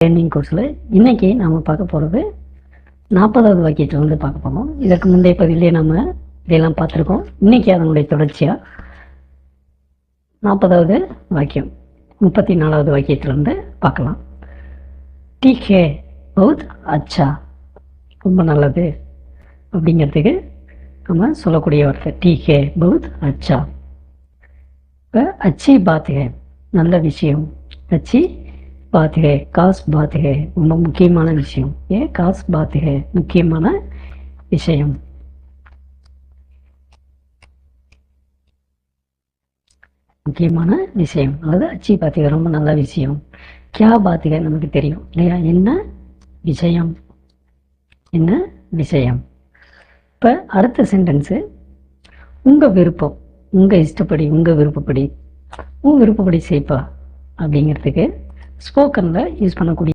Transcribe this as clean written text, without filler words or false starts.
Learning கோர்ஸில் இன்றைக்கி நாம் பார்க்க போகிறது 40வது வாக்கியத்தை வந்து பார்க்க போகிறோம். இதற்கு முந்தைய பதிவிலே நம்ம இதெல்லாம் பார்த்துருக்கோம். இன்றைக்கி அதனுடைய தொடர்ச்சியாக 40வது வாக்கியம் 34வது வாக்கியத்திலிருந்து பார்க்கலாம். டீக் ஹே பௌத் அச்சா, ரொம்ப நல்லது அப்படிங்கிறதுக்கு நம்ம சொல்லக்கூடிய வார்த்தை டீக் ஹே பௌத் அச்சா. இப்போ அச்சி பாத் ஹே, நல்ல விஷயம். அச்சி बात है, खास बात है, ரொம்ப முக்கியமான விஷயம். ஏ खास बात है, முக்கியமான விஷயம். முக்கியமான விஷயம் அல்லது அச்சி பாத் है, ரொம்ப நல்ல விஷயம். क्या बात है நமக்கு தெரியும் இல்லையா, என்ன விஷயம், என்ன விஷயம். இப்போ அடுத்த சென்டென்ஸு உங்க விருப்பம், உங்க இஷ்டப்படி, உங்க விருப்பப்படி, உன் விருப்பப்படி செய்ப்பா அப்படிங்கிறதுக்கு ஸ்போக்கனில் யூஸ் பண்ணக்கூடிய